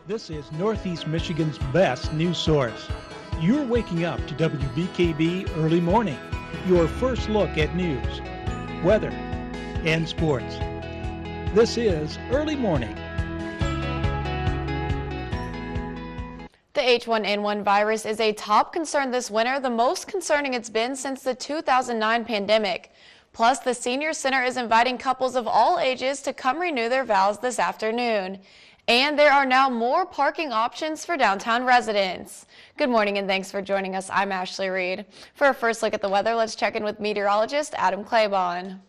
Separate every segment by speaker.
Speaker 1: This is Northeast Michigan's best news source. You're waking up to WBKB Early Morning, your first look at news, weather, and sports. This is Early Morning.
Speaker 2: The H1N1 virus is a top concern this winter, the most concerning it's been since the 2009 pandemic. Plus, the Senior Center is inviting couples of all ages to come renew their vows this afternoon. And there are now more parking options for downtown residents. Good morning and thanks for joining us. I'm Ashley Reed. For our first look at the weather, let's check in with meteorologist Adam Claiborne.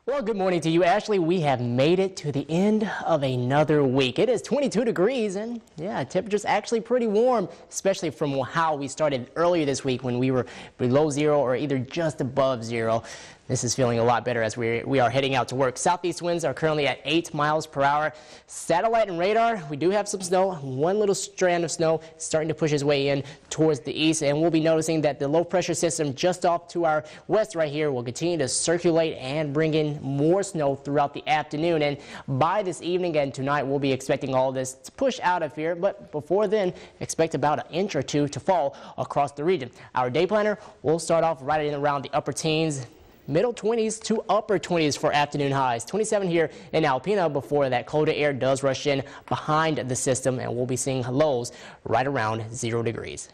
Speaker 3: Well, good morning to you, Ashley. We have made it to the end of another week. It is 22 degrees and temperature's actually pretty warm, especially from how we started earlier this week when we were below zero or either just above zero. This is feeling a lot better as we are heading out to work. Southeast winds are currently at 8 miles per hour. Satellite and radar, we do have some snow. One little strand of snow starting to push its way in towards the east, and we'll be noticing that the low pressure system just off to our west right here will continue to circulate and bring in more snow throughout the afternoon. And by this evening and tonight, we'll be expecting all this to push out of here, but before then, expect about an inch or two to fall across the region. Our day planner will start off right in around the upper teens, middle 20s to upper 20s for afternoon highs. 27 here in Alpena before that colder air does rush in behind the system, and we'll be seeing lows right around 0 degrees.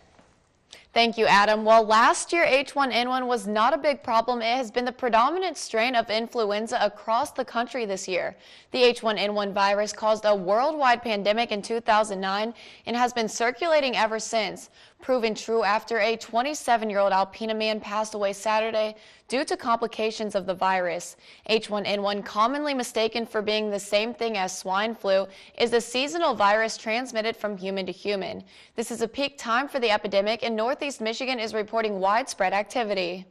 Speaker 2: Thank you, Adam. Well, last year H1N1 was not a big problem. It has been the predominant strain of influenza across the country this year. The H1N1 virus caused a worldwide pandemic in 2009 and has been circulating ever since, proven true after a 27-year-old Alpena man passed away Saturday due to complications of the virus. H1N1, commonly mistaken for being the same thing as swine flu, is a seasonal virus transmitted from human to human. This is a peak time for the epidemic, and Northeast Michigan is reporting widespread activity.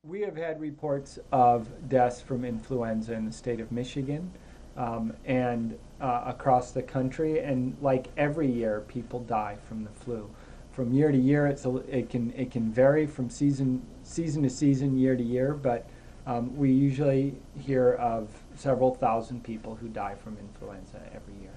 Speaker 4: We have had reports of deaths from influenza in the state of Michigan and across the country, and like every year, people die from the flu. From year to year, it can vary from season to season, year to year, but we usually hear of several thousand people who die from influenza every year.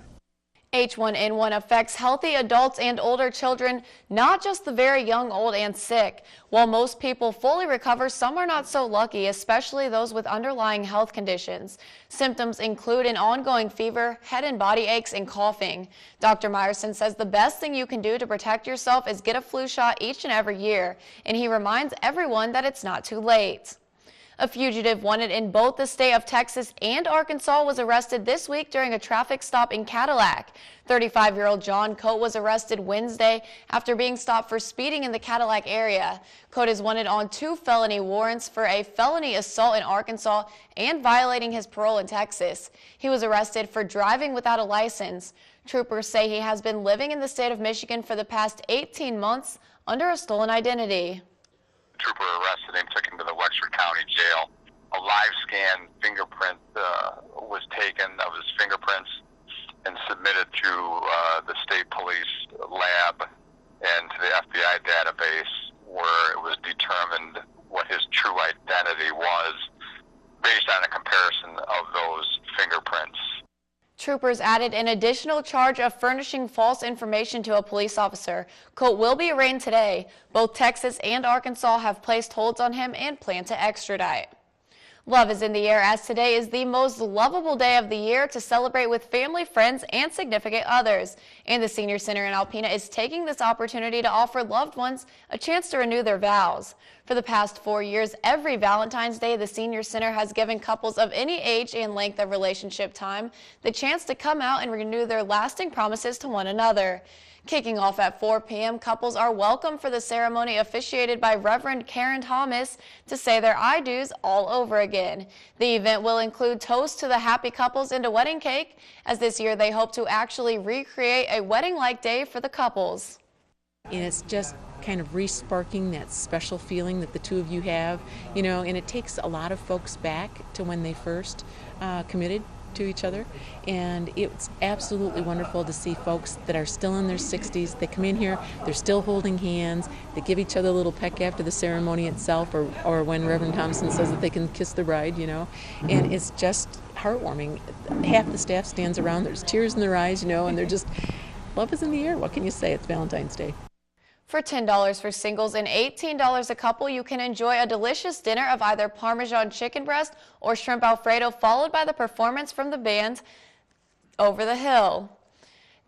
Speaker 2: H1N1 affects healthy adults and older children, not just the very young, old, and sick. While most people fully recover, some are not so lucky, especially those with underlying health conditions. Symptoms include an ongoing fever, head and body aches, and coughing. Dr. Meyerson says the best thing you can do to protect yourself is get a flu shot each and every year, and he reminds everyone that it's not too late. A fugitive wanted in both the state of Texas and Arkansas was arrested this week during a traffic stop in Cadillac. 35-year-old John Coate was arrested Wednesday after being stopped for speeding in the Cadillac area. Coate is wanted on 2 felony warrants for a felony assault in Arkansas and violating his parole in Texas. He was arrested for driving without a license. Troopers say he has been living in the state of Michigan for the past 18 months under a stolen identity.
Speaker 5: Trooper arrested him, took him to the Wexford County Jail. A live scan fingerprint was taken of his fingerprints and submitted to the state police lab and to the FBI database, where it was determined what his true identity was based on a comparison of those fingerprints.
Speaker 2: Troopers added an additional charge of furnishing false information to a police officer. Coate will be arraigned today. Both Texas and Arkansas have placed holds on him and plan to extradite. Love is in the air, as today is the most lovable day of the year to celebrate with family, friends, and significant others. And the Senior Center in Alpena is taking this opportunity to offer loved ones a chance to renew their vows. For the past 4 years, every Valentine's Day, the Senior Center has given couples of any age and length of relationship time the chance to come out and renew their lasting promises to one another. Kicking off at 4 p.m., couples are welcome for the ceremony officiated by Reverend Karen Thomas to say their I do's all over again. The event will include toasts to the happy couples and a wedding cake, as this year they hope to actually recreate a wedding-like day for the couples.
Speaker 6: And it's just kind of re-sparking that special feeling that the two of you have, you know, and it takes a lot of folks back to when they first committed to each other, and it's absolutely wonderful to see folks that are still in their 60s. They come in here, they're still holding hands, they give each other a little peck after the ceremony itself, or when Reverend Thompson says that they can kiss the bride, you know, and it's just heartwarming. Half the staff stands around, there's tears in their eyes, you know, and they're just love is in the air. What can you say? It's Valentine's Day.
Speaker 2: For $10 for singles and $18 a couple, you can enjoy a delicious dinner of either Parmesan chicken breast or shrimp Alfredo, followed by the performance from the band Over the Hill.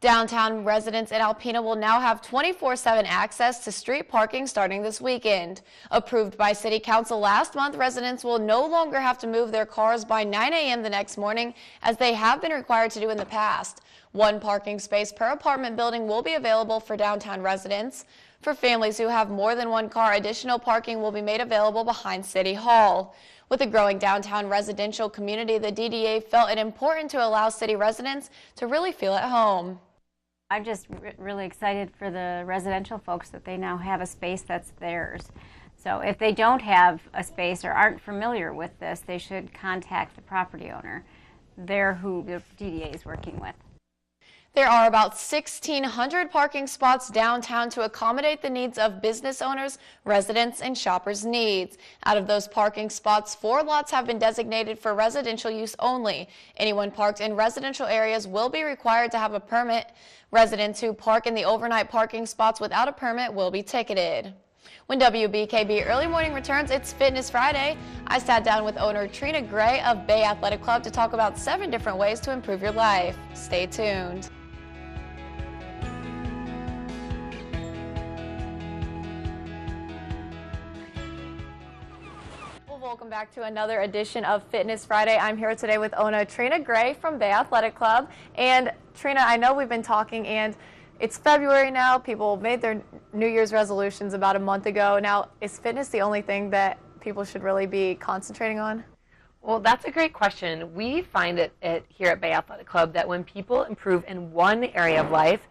Speaker 2: Downtown residents in Alpena will now have 24/7 access to street parking starting this weekend. Approved by City Council last month, residents will no longer have to move their cars by 9 a.m. the next morning, as they have been required to do in the past. One parking space per apartment building will be available for downtown residents. For families who have more than one car, additional parking will be made available behind City Hall. With a growing downtown residential community, the DDA felt it important to allow city residents to really feel at home.
Speaker 7: I'm just really excited for the residential folks that they now have a space that's theirs. So if they don't have a space or aren't familiar with this, they should contact the property owner. They're who the DDA is working with.
Speaker 2: There are about 1,600 parking spots downtown to accommodate the needs of business owners, residents, and shoppers' needs. Out of those parking spots, 4 lots have been designated for residential use only. Anyone parked in residential areas will be required to have a permit. Residents who park in the overnight parking spots without a permit will be ticketed. When WBKB Early Morning returns, it's Fitness Friday. I sat down with owner Trina Gray of Bay Athletic Club to talk about 7 different ways to improve your life. Stay tuned. Welcome back to another edition of Fitness Friday. I'm here today with owner Trina Gray from Bay Athletic Club. And Trina, I know we've been talking, and it's February now. People made their New Year's resolutions about a month ago. Now, is fitness the only thing that people should really be concentrating on?
Speaker 8: Well, that's a great question. We find it here at Bay Athletic Club that when people improve in one area of life,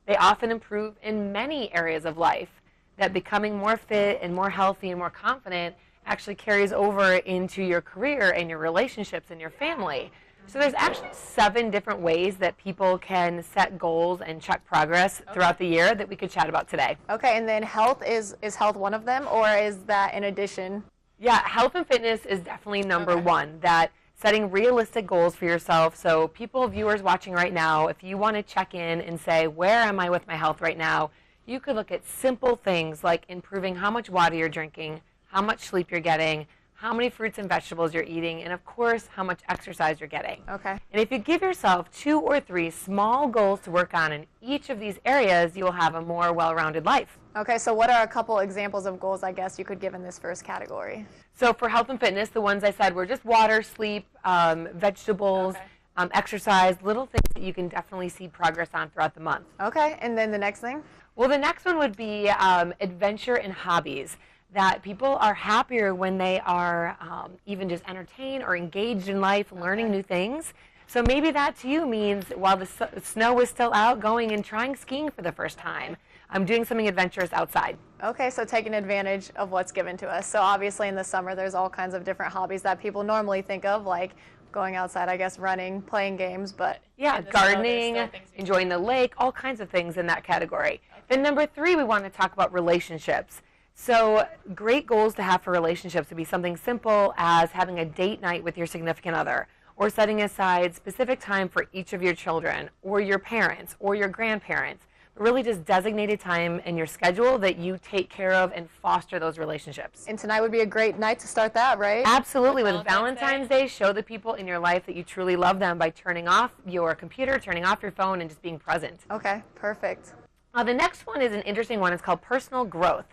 Speaker 8: they often improve in many areas of life. That becoming more fit and more healthy and more confident actually carries over into your career and your relationships and your family. So there's actually 7 different ways that people can set goals and check progress throughout the year that we could chat about today.
Speaker 2: Okay, and then health, is health one of them, or is that in addition?
Speaker 8: Yeah, health and fitness is definitely number one, that setting realistic goals for yourself. So people, viewers watching right now, if you want to check in and say, where am I with my health right now, you could look at simple things like improving how much water you're drinking, how much sleep you're getting, how many fruits and vegetables you're eating, and of course, how much exercise you're getting.
Speaker 2: Okay.
Speaker 8: And if you give yourself 2 or 3 small goals to work on in each of these areas, you will have a more well-rounded life.
Speaker 2: Okay, so what are a couple examples of goals, I guess, you could give in this first category?
Speaker 8: So for health and fitness, the ones I said were just water, sleep, vegetables, exercise, little things that you can definitely see progress on throughout the month.
Speaker 2: Okay, and then the next thing?
Speaker 8: Well, the next one would be adventure and hobbies. That people are happier when they are even just entertained or engaged in life, learning new things. So maybe that to you means while the snow is still out, going and trying skiing for the first time. I'm doing something adventurous outside.
Speaker 2: Okay, so taking advantage of what's given to us. So obviously in the summer there's all kinds of different hobbies that people normally think of, like going outside, I guess, running, playing games, but
Speaker 8: yeah, gardening, enjoying the lake, all kinds of things in that category. Okay. Then number 3, we want to talk about relationships. So great goals to have for relationships would be something simple as having a date night with your significant other, or setting aside specific time for each of your children or your parents or your grandparents. Really just designated time in your schedule that you take care of and foster those relationships.
Speaker 2: And tonight would be a great night to start that, right?
Speaker 8: Absolutely. With Valentine's Day, show the people in your life that you truly love them by turning off your computer, turning off your phone, and just being present.
Speaker 2: Okay, perfect.
Speaker 8: The next one is an interesting one. It's called personal growth.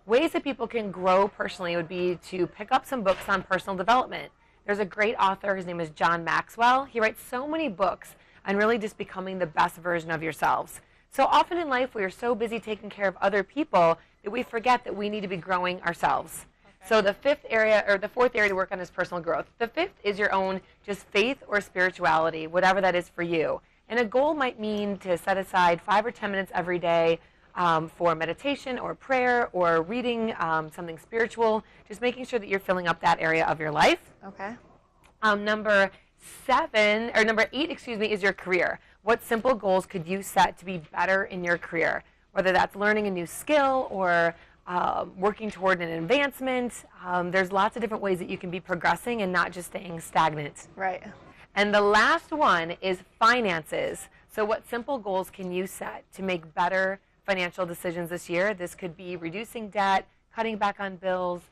Speaker 8: Ways that people can grow personally would be to pick up some books on personal development. There's a great author, his name is John Maxwell. He writes so many books on really just becoming the best version of yourselves. So often in life we are so busy taking care of other people that we forget that we need to be growing ourselves. Okay. So the 4th area to work on is personal growth. The 5th is your own just faith or spirituality, whatever that is for you. And a goal might mean to set aside 5 or 10 minutes every day for meditation or prayer or reading something spiritual, just making sure that you're filling up that area of your life.
Speaker 2: Okay.
Speaker 8: Number 8, is your career. What simple goals could you set to be better in your career? Whether that's learning a new skill or working toward an advancement. There's lots of different ways that you can be progressing and not just staying stagnant.
Speaker 2: Right.
Speaker 8: And the last one is finances. So what simple goals can you set to make better financial decisions this year? This could be reducing debt, cutting back on bills,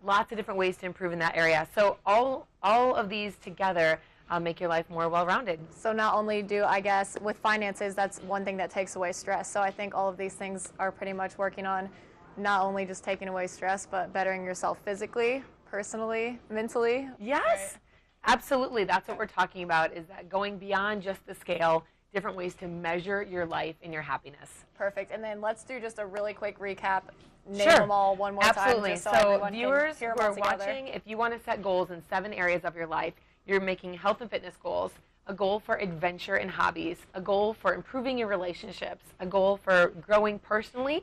Speaker 8: lots of different ways to improve in that area. So all of these together make your life more well-rounded.
Speaker 2: So not only do, I guess, with finances, that's one thing that takes away stress. So I think all of these things are pretty much working on not only just taking away stress, but bettering yourself physically, personally, mentally.
Speaker 8: Yes, right. Absolutely. That's what we're talking about, is that going beyond just the scale, different ways to measure your life and your happiness.
Speaker 2: Perfect. And then let's do just a really quick recap. Name
Speaker 8: Sure.
Speaker 2: them all one more
Speaker 8: Absolutely.
Speaker 2: time. Absolutely.
Speaker 8: So viewers who are watching, if you want to set goals in 7 areas of your life, you're making health and fitness goals, a goal for adventure and hobbies, a goal for improving your relationships, a goal for growing personally,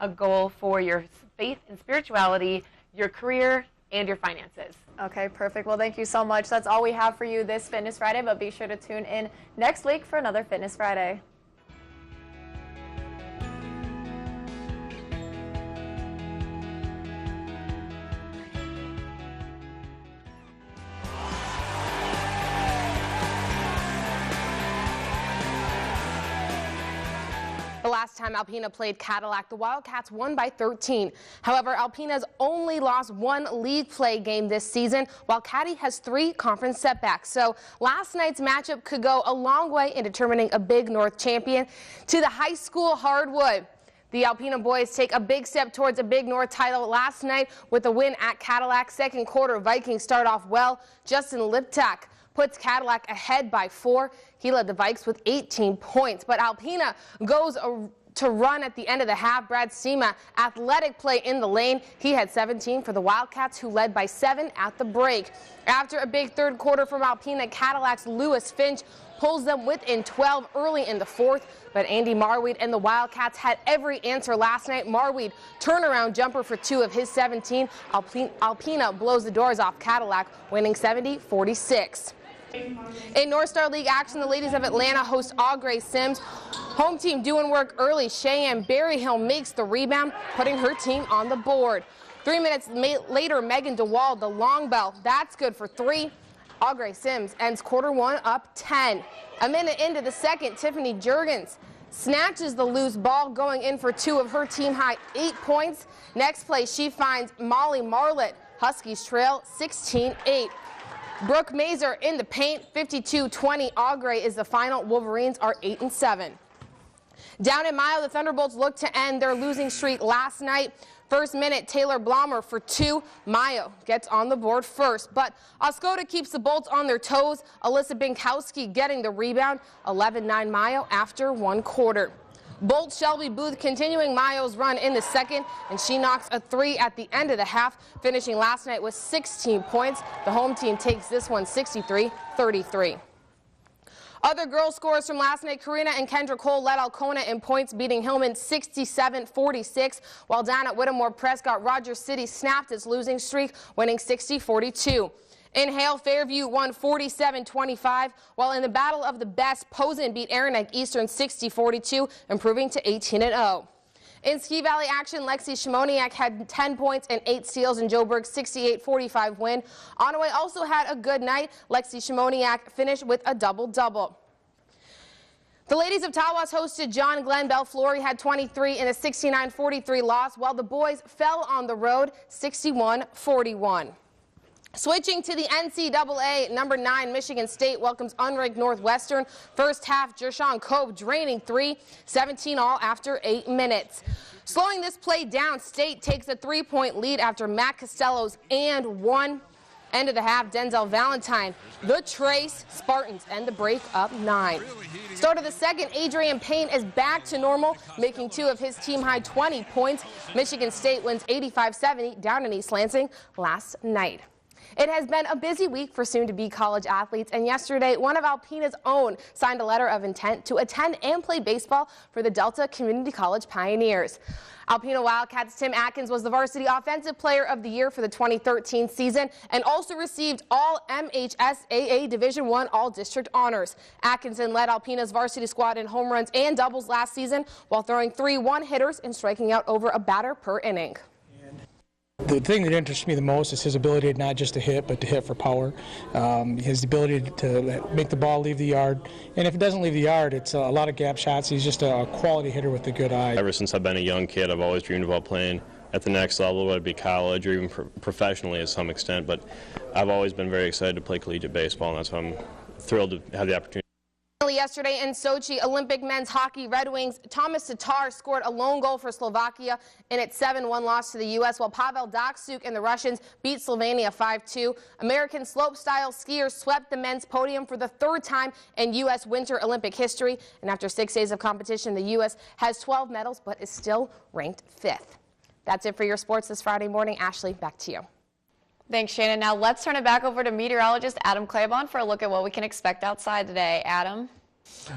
Speaker 8: a goal for your faith and spirituality, your career, and your finances.
Speaker 2: Okay, perfect. Well, thank you so much. That's all we have for you this Fitness Friday, but be sure to tune in next week for another Fitness Friday.
Speaker 9: The last time Alpena played Cadillac, the Wildcats won by 13. However, Alpena's only lost 1 league play game this season, while Caddy has 3 conference setbacks. So last night's matchup could go a long way in determining a Big North champion. To the high school hardwood, the Alpena boys take a big step towards a Big North title last night with a win at Cadillac. Second quarter, Vikings start off well. Justin Liptak puts Cadillac ahead by 4. He led the Vikes with 18 points. But Alpena goes to run at the end of the half. Brad Sema, athletic play in the lane. He had 17 for the Wildcats, who led by 7 at the break. After a big third quarter from Alpena, Cadillac's Lewis Finch pulls them within 12 early in the 4th. But Andy Marweed and the Wildcats had every answer last night. Marweed, turnaround jumper for 2 of his 17. Alpena blows the doors off Cadillac, winning 70-46. In North Star League action, the ladies of Atlanta host Augrey Sims. Home team doing work early. Cheyenne Berryhill makes the rebound, putting her team on the board. 3 minutes later, Megan DeWald, the long bell, that's good for 3. Augrey Sims ends quarter 1 up 10. A minute into the second, Tiffany Jurgens snatches the loose ball, going in for 2 of her team high 8 points. Next play, she finds Molly Marlett. Huskies trail 16-8. Brooke Mazer in the paint, 52-20. Augrey is the final. Wolverines are 8-7. Down in Mayo, the Thunderbolts look to end their losing streak last night. First minute, Taylor Blommer for 2. Mayo gets on the board first, but Oscoda keeps the Bolts on their toes. Alyssa Binkowski getting the rebound. 11-9 Mayo after 1 quarter. Bolt Shelby Booth continuing Mayo's run in the second, and she knocks a 3 at the end of the half, finishing last night with 16 points. The home team takes this one 63-33. Other girls scores from last night, Karina and Kendra Cole led Alcona in points, beating Hillman 67-46, while down at Whittemore Prescott, Rogers City snapped its losing streak, winning 60-42. In Hale, Fairview won 47-25, while in the Battle of the Best, Posen beat Aranac Eastern 60-42, improving to 18-0. In Ski Valley action, Lexi Shimoniak had 10 points and 8 steals in Joburg's 68-45 win. Onaway also had a good night. Lexi Shimoniak finished with a double-double. The ladies of Tawas hosted John Glenn. Belflori had 23 in a 69-43 loss, while the boys fell on the road 61-41. Switching to the NCAA, number 9 Michigan State welcomes unranked Northwestern. First half, Jershawn Cope draining 3, 17 all after 8 minutes. Slowing this play down, State takes a 3-point lead after Matt Costello's and 1. End of the half, Denzel Valentine. The Trace Spartans end the break up 9. Start of the second, Adrian Payne is back to normal, making 2 of his team high 20 points. Michigan State wins 85-70 down in East Lansing last night. It has been a busy week for soon-to-be college athletes, and yesterday, one of Alpena's own signed a letter of intent to attend and play baseball for the Delta Community College Pioneers. Alpena Wildcats' Tim Atkins was the varsity offensive player of the year for the 2013 season and also received all MHSAA Division I All-District honors. Atkinson led Alpena's varsity squad in home runs and doubles last season while throwing 3 one-hitters and striking out over a batter per inning.
Speaker 10: The thing that interests me the most is his ability not just to hit, but to hit for power. His ability to make the ball leave the yard. And if it doesn't leave the yard, it's a lot of gap shots. He's just a quality hitter with a good eye.
Speaker 11: Ever since I've been a young kid, I've always dreamed about playing at the next level, whether it be college or even professionally to some extent. But I've always been very excited to play collegiate baseball, and that's why I'm thrilled to have the opportunity.
Speaker 9: Yesterday in Sochi, Olympic men's hockey Red Wings Thomas Tatar scored a lone goal for Slovakia in its 7-1 loss to the U.S., while Pavel Datsyuk and the Russians beat Slovenia 5-2. American slopestyle skiers swept the men's podium for the third time in U.S. Winter Olympic history. And after 6 days of competition, the U.S. has 12 medals but is still ranked 5th. That's it for your sports this Friday morning. Ashley, back to you.
Speaker 2: Thanks, Shannon. Now let's turn it back over to meteorologist Adam Claiborne for a look at what we can expect outside today. Adam?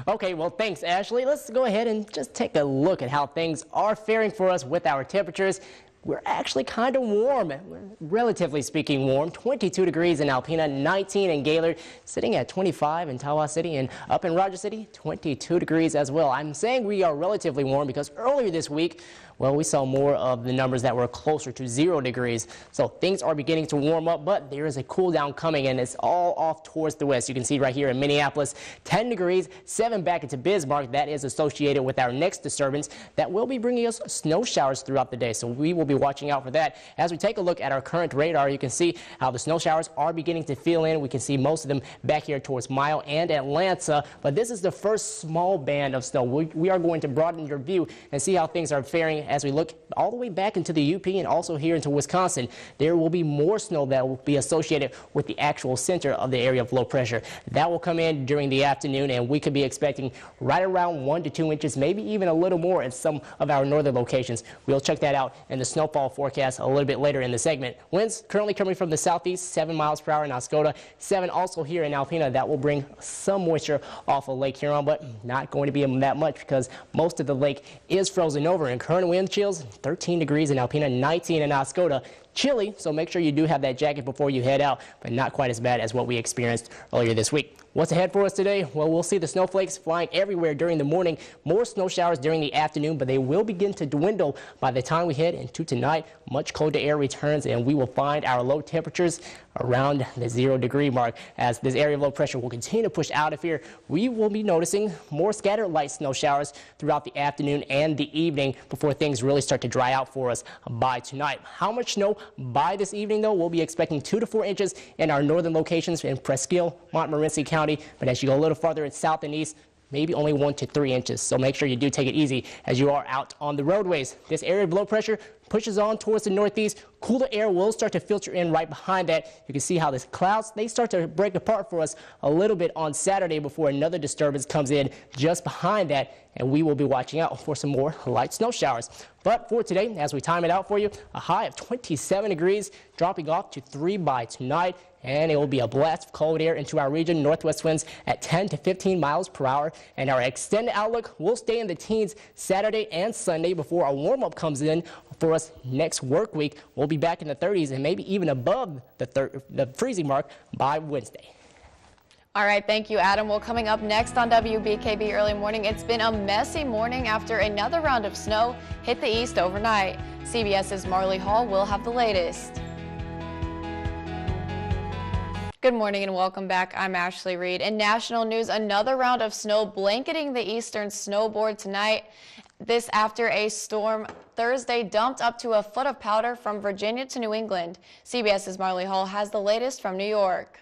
Speaker 3: Okay, well, thanks, Ashley. Let's go ahead and just take a look at how things are faring for us with our temperatures. We're actually kind of warm, relatively speaking warm. 22 degrees in Alpena, 19 in Gaylord, sitting at 25 in Tawas City, and up in Rogers City, 22 degrees as well. I'm saying we are relatively warm because earlier this week, well, we saw more of the numbers that were closer to 0 degrees. So things are beginning to warm up, but there is a cool down coming, and it's all off towards the west. You can see right here in Minneapolis, 10 degrees, 7 back into Bismarck. That is associated with our next disturbance that will be bringing us snow showers throughout the day. So we will be watching out for that. As we take a look at our current radar, you can see how the snow showers are beginning to fill in. We can see most of them back here towards Mile and Atlanta, but this is the first small band of snow. We are going to broaden your view and see how things are faring as we look all the way back into the UP and also here into Wisconsin. There will be more snow that will be associated with the actual center of the area of low pressure. That will come in during the afternoon, and we could be expecting right around 1 to 2 inches, maybe even a little more at some of our northern locations. We'll check that out in the snowfall forecast a little bit later in the segment. Winds currently coming from the southeast, 7 miles per hour in Oscoda, 7 also here in Alpena. That will bring some moisture off of Lake Huron, but not going to be that much because most of the lake is frozen over, and current wind chills 13 degrees in Alpena, 19 in Oscoda. Chilly, so make sure you do have that jacket before you head out, but not quite as bad as what we experienced earlier this week. What's ahead for us today? Well, we'll see the snowflakes flying everywhere during the morning, more snow showers during the afternoon, but they will begin to dwindle by the time we head into tonight. Much colder air returns, and we will find our low temperatures around the 0 degree mark. As this area of low pressure will continue to push out of here, we will be noticing more scattered light snow showers throughout the afternoon and the evening before things really start to dry out for us by tonight. How much snow by this evening, though? We'll be expecting 2 to 4 inches in our northern locations in Presque Isle, Montmorency County, but as you go a little farther south and east, maybe only 1 to 3 inches. So make sure you do take it easy as you are out on the roadways. This area of low pressure pushes on towards the northeast. Cooler air will start to filter in right behind that. You can see how the clouds, they start to break apart for us a little bit on Saturday before another disturbance comes in just behind that, and we will be watching out for some more light snow showers. But for today, as we time it out for you, a high of 27 degrees, dropping off to 3 by tonight, and it will be a blast of cold air into our region. Northwest winds at 10 to 15 miles per hour, and our extended outlook will stay in the teens Saturday and Sunday before a warm-up comes in for us next work week. We'll be back in the 30s and maybe even above the freezing mark by Wednesday.
Speaker 2: All right, thank you, Adam. Well, coming up next on WBKB Early Morning, it's been a messy morning after another round of snow hit the east overnight. CBS's Marley Hall will have the latest. Good morning and welcome back. I'm Ashley Reed. In national news, another round of snow blanketing the eastern snowboard tonight. This after a storm Thursday dumped up to a foot of powder from Virginia to New England. CBS's Marley Hall has the latest from New York.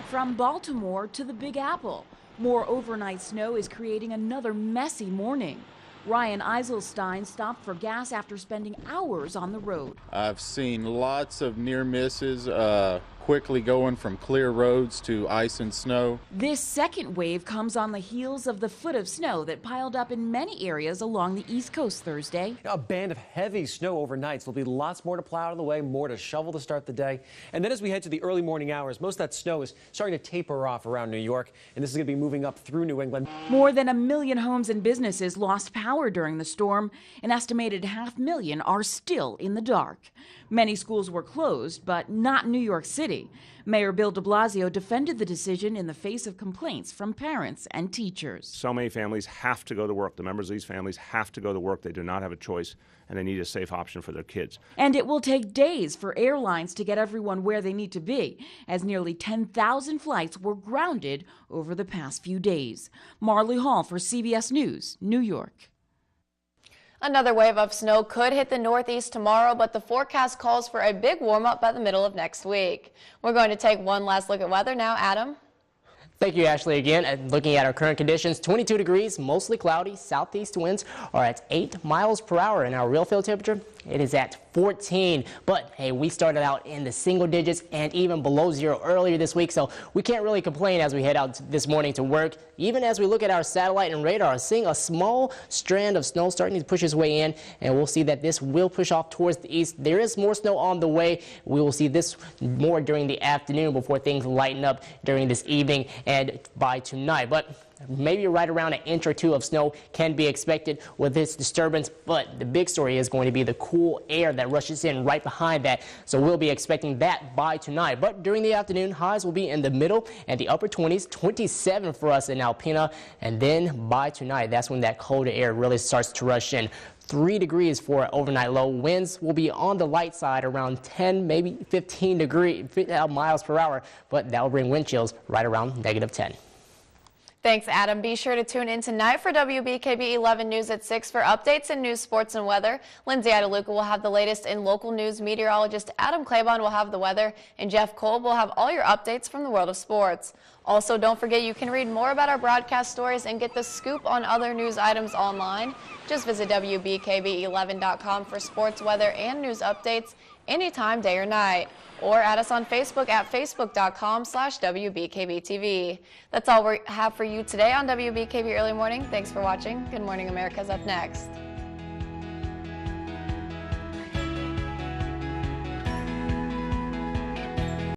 Speaker 12: From Baltimore to the Big Apple, more overnight snow is creating another messy morning. Ryan Eiselstein stopped for gas after spending hours on the road.
Speaker 13: I've seen lots of near misses, quickly going from clear roads to ice and snow.
Speaker 12: This second wave comes on the heels of the foot of snow that piled up in many areas along the East Coast Thursday.
Speaker 14: A band of heavy snow overnight, so there'll be lots more to plow out of the way, more to shovel to start the day. And then as we head to the early morning hours, most of that snow is starting to taper off around New York, and this is going to be moving up through New England.
Speaker 12: More than 1 million homes and businesses lost power during the storm. An estimated 500,000 are still in the dark. Many schools were closed, but not New York City. city. Mayor Bill de Blasio defended the decision in the face of complaints from parents and teachers.
Speaker 15: So many families have to go to work. The members of these families have to go to work. They do not have a choice, and they need a safe option for their kids.
Speaker 12: And it will take days for airlines to get everyone where they need to be, as nearly 10,000 flights were grounded over the past few days. Marley Hall for CBS News, New York.
Speaker 2: Another wave of snow could hit the Northeast tomorrow, but the forecast calls for a big warm-up by the middle of next week. We're going to take one last look at weather now. Adam?
Speaker 3: Thank you, Ashley. Again, looking at our current conditions, 22 degrees, mostly cloudy. Southeast winds are at 8 miles per hour, and our real field temperature, it is at 14. But hey, we started out in the single digits and even below zero earlier this week, so we can't really complain as we head out this morning to work. Even as we look at our satellite and radar, seeing a small strand of snow starting to push its way in, and we'll see that this will push off towards the east. There is more snow on the way. We will see this more during the afternoon before things lighten up during this evening and by tonight. But maybe right around an inch or two of snow can be expected with this disturbance, but the big story is going to be the cool air that rushes in right behind that. So we'll be expecting that by tonight. But during the afternoon, highs will be in the middle and the upper 20s, 27 for us in Alpena. And then by tonight, that's when that colder air really starts to rush in. 3 degrees for overnight low. Winds will be on the light side around 10, maybe 15 miles per hour, but that will bring wind chills right around -10.
Speaker 2: Thanks, Adam. Be sure to tune in tonight for WBKB 11 News at 6 for updates in news, sports, and weather. Lindsay Idaluca will have the latest in local news. Meteorologist Adam Claiborne will have the weather, and Jeff Kolb will have all your updates from the world of sports. Also, don't forget you can read more about our broadcast stories and get the scoop on other news items online. Just visit WBKB11.com for sports, weather, and news updates anytime, day or night. Or add us on Facebook at facebook.com/WBKBTV. That's all we have for you today on WBKB Early Morning. Thanks for watching. Good Morning America's up next.